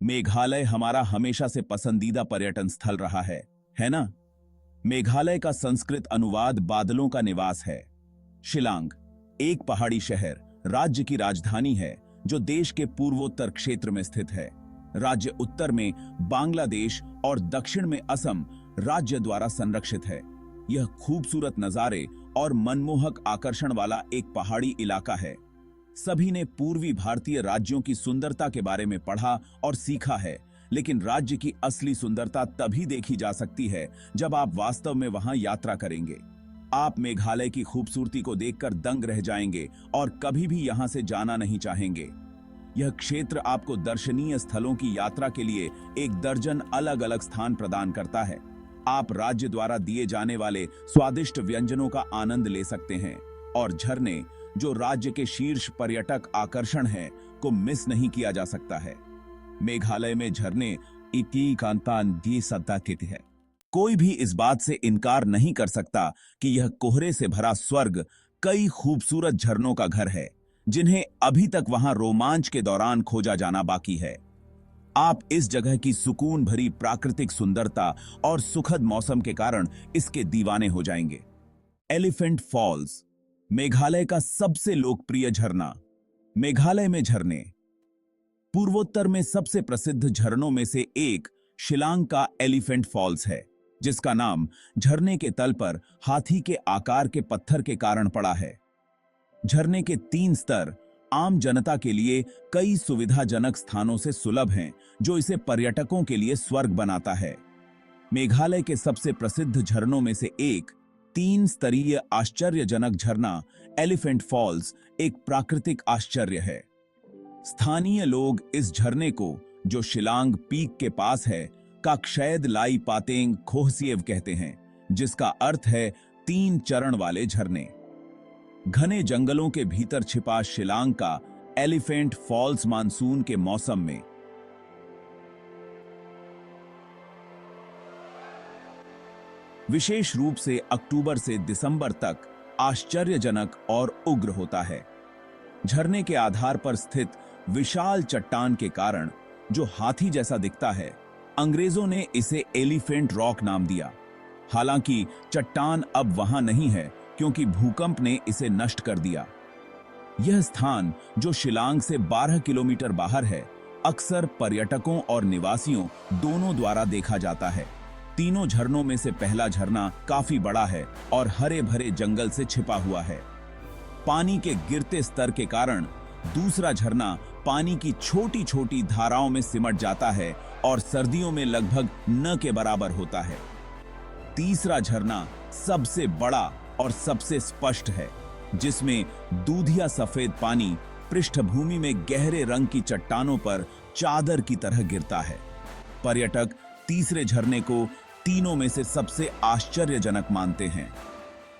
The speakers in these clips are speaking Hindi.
मेघालय हमारा हमेशा से पसंदीदा पर्यटन स्थल रहा है ना? मेघालय का संस्कृत अनुवाद बादलों का निवास है। शिलांग एक पहाड़ी शहर, राज्य की राजधानी है जो देश के पूर्वोत्तर क्षेत्र में स्थित है। राज्य उत्तर में बांग्लादेश और दक्षिण में असम राज्य द्वारा संरक्षित है। यह खूबसूरत नजारे और मनमोहक आकर्षण वाला एक पहाड़ी इलाका है। सभी ने पूर्वी भारतीय राज्यों की सुंदरता के बारे में पढ़ा और सीखा है, लेकिन राज्य की असली सुंदरता तभी देखी जा सकती है जब आप वास्तव में वहां यात्रा करेंगे। आप मेघालय की खूबसूरती को देखकर दंग रह जाएंगे और कभी भी यहां से जाना नहीं चाहेंगे। यह क्षेत्र आपको दर्शनीय स्थलों की यात्रा के लिए एक दर्जन अलग अलग स्थान प्रदान करता है। आप राज्य द्वारा दिए जाने वाले स्वादिष्ट व्यंजनों का आनंद ले सकते हैं और झरने, जो राज्य के शीर्ष पर्यटक आकर्षण हैं, को मिस नहीं किया जा सकता है। मेघालय में झरने इति कांतान दी सत्ता की है। कोई भी इस बात से इनकार नहीं कर सकता कि यह कोहरे से भरा स्वर्ग कई खूबसूरत झरनों का घर है, जिन्हें अभी तक वहां रोमांच के दौरान खोजा जाना बाकी है। आप इस जगह की सुकून भरी प्राकृतिक सुंदरता और सुखद मौसम के कारण इसके दीवाने हो जाएंगे। एलिफेंट फॉल्स, मेघालय का सबसे लोकप्रिय झरना। मेघालय में झरने। पूर्वोत्तर में सबसे प्रसिद्ध झरनों में से एक शिलांग का एलिफेंट फॉल्स है, जिसका नाम झरने के तल पर हाथी के आकार के पत्थर के कारण पड़ा है। झरने के 3 स्तर आम जनता के लिए कई सुविधाजनक स्थानों से सुलभ हैं, जो इसे पर्यटकों के लिए स्वर्ग बनाता है। मेघालय के सबसे प्रसिद्ध झरनों में से एक 3 स्तरीय आश्चर्यजनक झरना एलिफेंट फॉल्स एक प्राकृतिक आश्चर्य है। स्थानीय लोग इस झरने को, जो शिलांग पीक के पास है, का क्षैद लाई पातेंग खोहसिएव कहते हैं, जिसका अर्थ है 3 चरण वाले झरने। घने जंगलों के भीतर छिपा शिलांग का एलिफेंट फॉल्स मानसून के मौसम में विशेष रूप से अक्टूबर से दिसंबर तक आश्चर्यजनक और उग्र होता है। झरने के आधार पर स्थित विशाल चट्टान के कारण, जो हाथी जैसा दिखता है, अंग्रेजों ने इसे एलिफेंट रॉक नाम दिया। हालांकि चट्टान अब वहां नहीं है क्योंकि भूकंप ने इसे नष्ट कर दिया। यह स्थान, जो शिलांग से 12 किलोमीटर बाहर है, अक्सर पर्यटकों और निवासियों दोनों द्वारा देखा जाता है। तीनों झरनों में से पहला झरना काफी बड़ा है और हरे भरे जंगल से छिपा हुआ है। पानी के गिरते स्तर के कारण दूसरा झरना पानी की छोटी छोटी धाराओं में सिमट जाता है और सर्दियों में लगभग न के बराबर होता है। तीसरा झरना सबसे बड़ा और सबसे स्पष्ट है, जिसमें दूधिया सफेद पानी पृष्ठभूमि में गहरे रंग की चट्टानों पर चादर की तरह गिरता है। पर्यटक तीसरे झरने को तीनों में से सबसे आश्चर्यजनक मानते हैं।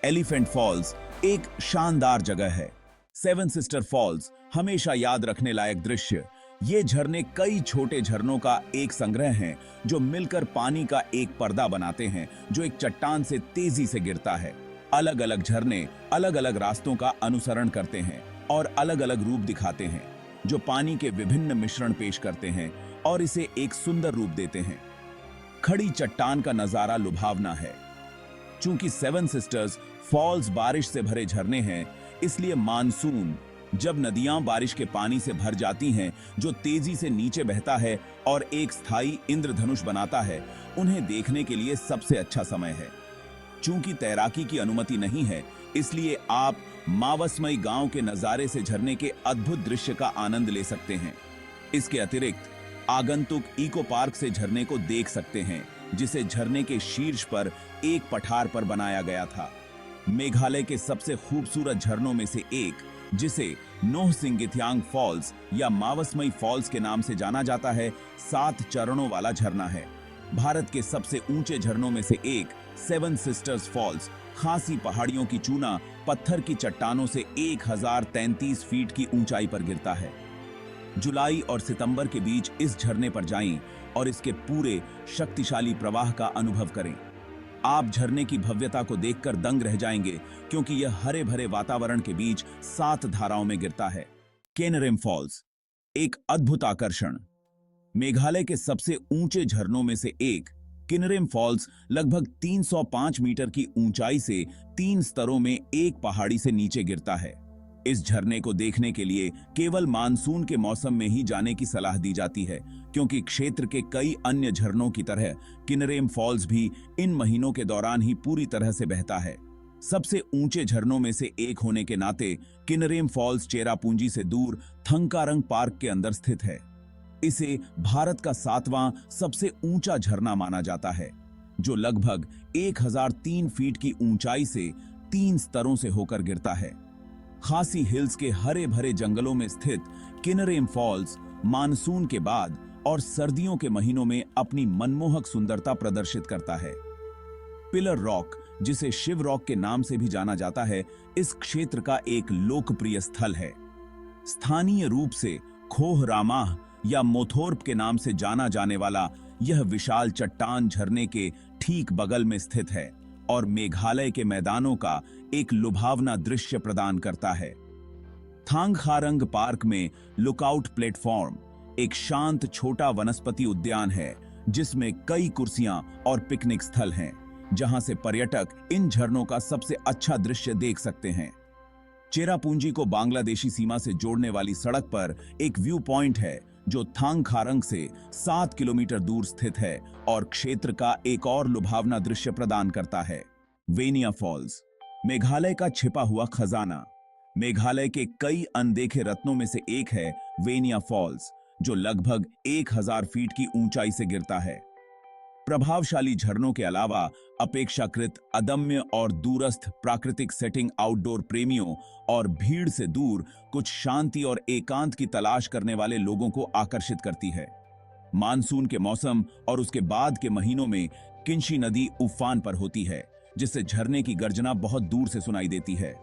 एलिफेंट फॉल्स एक शानदार जगह है। 7 सिस्टर फॉल्स हमेशा याद रखने लायक दृश्य। ये झरने कई छोटे झरनों का एक संग्रह हैं, जो मिलकर पानी का एक पर्दा बनाते हैं, जो एक चट्टान से तेजी से गिरता है। अलग अलग झरने अलग अलग रास्तों का अनुसरण करते हैं और अलग अलग रूप दिखाते हैं, जो पानी के विभिन्न मिश्रण पेश करते हैं और इसे एक सुंदर रूप देते हैं। खड़ी चट्टान का नजारा लुभावना है। चूंकि 7 सिस्टर्स फॉल्स बारिश से भरे झरने हैं, इसलिए मानसून, जब नदियां बारिश के पानी से भर जाती हैं, जो तेजी से नीचे बहता है और एक स्थायी इंद्रधनुष बनाता है, उन्हें देखने के लिए सबसे अच्छा समय है। चूंकि तैराकी की अनुमति नहीं है, इसलिए आप मावसमई गांव के नजारे से झरने के अद्भुत दृश्य का आनंद ले सकते हैं। इसके अतिरिक्त आगंतुक इको पार्क से झरने को देख सकते हैं, जिसे झरने के शीर्ष पर एक पठार पर बनाया गया था। मेघालय के सबसे खूबसूरत झरनों में से एक, जिसे नोह सिंगिथयांग फॉल्स या मावसमई फॉल्स के नाम से जाना जाता है, 7 चरणों वाला झरना है। भारत के सबसे ऊंचे झरनों में से एक 7 सिस्टर्स फॉल्स खासी पहाड़ियों की चूना पत्थर की चट्टानों से 1033 फीट की ऊंचाई पर गिरता है। जुलाई और सितंबर के बीच इस झरने पर जाएं और इसके पूरे शक्तिशाली प्रवाह का अनुभव करें। आप झरने की भव्यता को देखकर दंग रह जाएंगे, क्योंकि यह हरे भरे वातावरण के बीच 7 धाराओं में गिरता है। केनरेम फॉल्स एक अद्भुत आकर्षण। मेघालय के सबसे ऊंचे झरनों में से एक किनरेम फॉल्स लगभग 305 मीटर की ऊंचाई से 3 स्तरों में एक पहाड़ी से नीचे गिरता है। इस झरने को देखने के लिए केवल मानसून के मौसम में ही जाने की सलाह दी जाती है, क्योंकि क्षेत्र के कई अन्य झरनों की तरह किनरेम फॉल्स भी इन महीनों के दौरान ही पूरी तरह से बहता है। सबसे ऊंचे झरनों में से एक होने के नाते किनरेम फॉल्स चेरापूंजी से दूर थंगकारंग पार्क के अंदर स्थित है। इसे भारत का 7वां सबसे ऊंचा झरना माना जाता है, जो लगभग 1003 फीट की ऊंचाई से 3 स्तरों से होकर गिरता है। खासी हिल्स के हरे भरे जंगलों में स्थित किनरेम फॉल्स मानसून के बाद और सर्दियों के महीनों में अपनी मनमोहक सुंदरता प्रदर्शित करता है। पिलर रॉक, जिसे शिव रॉक के नाम से भी जाना जाता है, इस क्षेत्र का एक लोकप्रिय स्थल है। स्थानीय रूप से खोह रामाह या मोथोर्प के नाम से जाना जाने वाला यह विशाल चट्टान झरने के ठीक बगल में स्थित है और मेघालय के मैदानों का एक लुभावना दृश्य प्रदान करता है। थांगखारंग पार्क में लुकआउट प्लेटफॉर्म एक शांत छोटा वनस्पति उद्यान है, जिसमें कई कुर्सियां और पिकनिक स्थल हैं, जहां से पर्यटक इन झरनों का सबसे अच्छा दृश्य देख सकते हैं। चेरापूंजी को बांग्लादेशी सीमा से जोड़ने वाली सड़क पर एक व्यू पॉइंट है, जो थांगखारंग से 7 किलोमीटर दूर स्थित है और क्षेत्र का एक और लुभावना दृश्य प्रदान करता है। वेनिया फॉल्स, मेघालय का छिपा हुआ खजाना। मेघालय के कई अनदेखे रत्नों में से एक है वेनिया फॉल्स, जो लगभग 1000 फीट की ऊंचाई से गिरता है। प्रभावशाली झरनों के अलावा अपेक्षाकृत अदम्य और दूरस्थ प्राकृतिक सेटिंग आउटडोर प्रेमियों और भीड़ से दूर कुछ शांति और एकांत की तलाश करने वाले लोगों को आकर्षित करती है। मानसून के मौसम और उसके बाद के महीनों में किंशी नदी उफान पर होती है, जिससे झरने की गर्जना बहुत दूर से सुनाई देती है।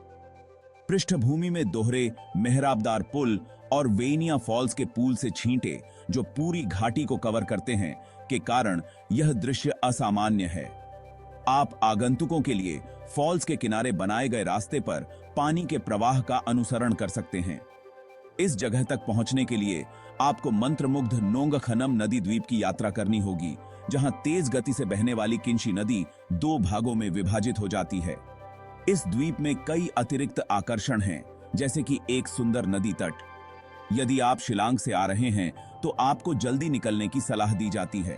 पृष्ठभूमि में दोहरे मेहराबदार पुल और वेनिया फॉल्स के पुल से छींटे जो पूरी घाटी को कवर करते हैं के कारण यह दृश्य असामान्य है। आप आगंतुकों के लिए फॉल्स के किनारे बनाए गए रास्ते पर पानी के प्रवाह का अनुसरण कर सकते हैं। इस जगह तक पहुंचने के लिए आपको मंत्रमुग्ध नोंगखनम नदी द्वीप की यात्रा करनी होगी, जहां तेज गति से बहने वाली किंशी नदी 2 भागों में विभाजित हो जाती है। इस द्वीप में कई अतिरिक्त आकर्षण हैं, जैसे कि एक सुंदर नदी तट। यदि आप शिलांग से आ रहे हैं तो आपको जल्दी निकलने की सलाह दी जाती है।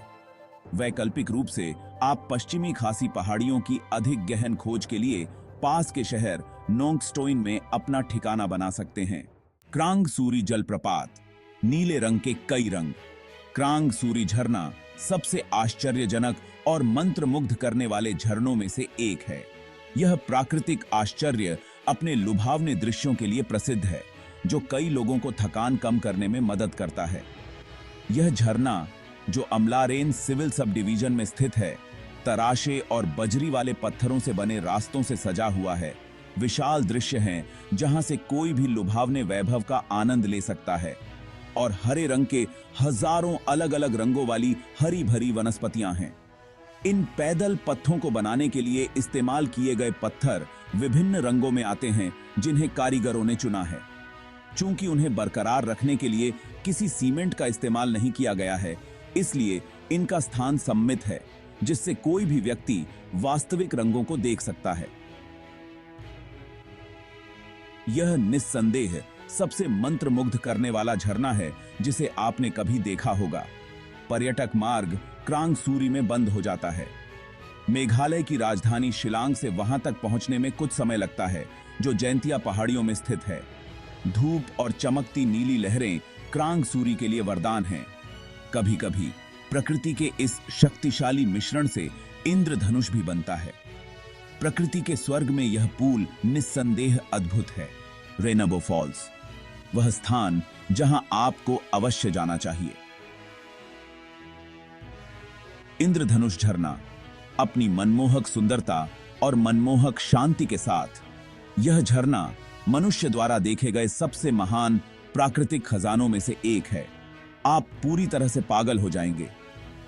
वैकल्पिक रूप से आप पश्चिमी खासी पहाड़ियों की अधिक गहन खोज के लिए पास के शहर नोंगस्टोइन में अपना ठिकाना बना सकते हैं। क्रांग सूरी जलप्रपात, नीले रंग के कई रंग। क्रांग सूरी झरना सबसे आश्चर्यजनक और मंत्रमुग्ध करने वाले झरनों में से एक है। यह प्राकृतिक आश्चर्य अपने लुभावने दृश्यों के लिए प्रसिद्ध है, जो कई लोगों को थकान कम करने में मदद करता है। यह झरना, जो अमलारेन सिविल सब डिवीजन में स्थित है, तराशे और बजरी वाले पत्थरों से बने रास्तों से सजा हुआ है। विशाल दृश्य हैं, जहां से कोई भी लुभावने वैभव का आनंद ले सकता है, और हरे रंग के हजारों अलग अलग रंगों वाली हरी भरी वनस्पतियां हैं। इन पैदल पत्थों को बनाने के लिए इस्तेमाल किए गए पत्थर विभिन्न रंगों में आते हैं, जिन्हें कारीगरों ने चुना है। चूंकि उन्हें बरकरार रखने के लिए किसी सीमेंट का इस्तेमाल नहीं किया गया है, इसलिए इनका स्थान सम्मित है, जिससे कोई भी व्यक्ति वास्तविक रंगों को देख सकता है। यह निस्संदेह सबसे मंत्रमुग्ध करने वाला झरना है जिसे आपने कभी देखा होगा। पर्यटक मार्ग क्रांग सूरी में बंद हो जाता है। मेघालय की राजधानी शिलांग से वहां तक पहुंचने में कुछ समय लगता है, जो जैंतिया पहाड़ियों में स्थित है। धूप और चमकती नीली लहरें क्रांग सूरी के लिए वरदान हैं। कभी कभी प्रकृति के इस शक्तिशाली मिश्रण से इंद्रधनुष भी बनता है। प्रकृति के स्वर्ग में यह पुल निस्संदेह अद्भुत है। रेनबो फॉल्स, वह स्थान जहां आपको अवश्य जाना चाहिए। इंद्रधनुष झरना अपनी मनमोहक सुंदरता और मनमोहक शांति के साथ, यह झरना मनुष्य द्वारा देखे गए सबसे महान प्राकृतिक खजानों में से एक है। आप पूरी तरह से पागल हो जाएंगे।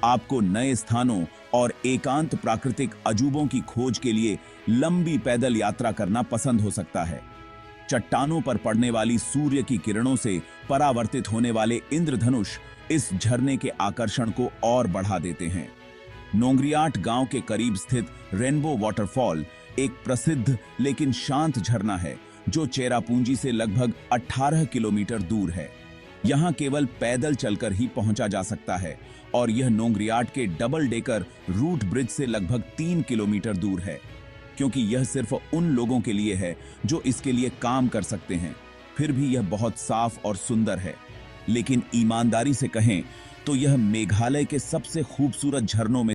आपको नए स्थानों और एकांत प्राकृतिक अजूबों की खोज के लिए लंबी पैदल यात्रा करना पसंद हो सकता है। चट्टानों पर पड़ने वाली सूर्य की किरणों से परावर्तित होने वाले इंद्रधनुष इस झरने के आकर्षण को और बढ़ा देते हैं। नोंग्रियाट गांव के करीब स्थित रेनबो वाटरफॉल एक प्रसिद्ध लेकिन शांत झरना है जो चेरापूंजी से लगभग 18 किलोमीटर दूर है। यहां केवल पैदल चलकर ही पहुंचा जा सकता है और यह नोंग्रियाट के डबल डेकर रूट ब्रिज से लगभग 3 किलोमीटर दूर है। क्योंकि यह सिर्फ उन लोगों के लिए है जो इसके लिए काम कर सकते हैं, फिर भी यह बहुत साफ और सुंदर है। लेकिन ईमानदारी से कहें तो यह मेघालय के सबसे खूबसूरत झरनों में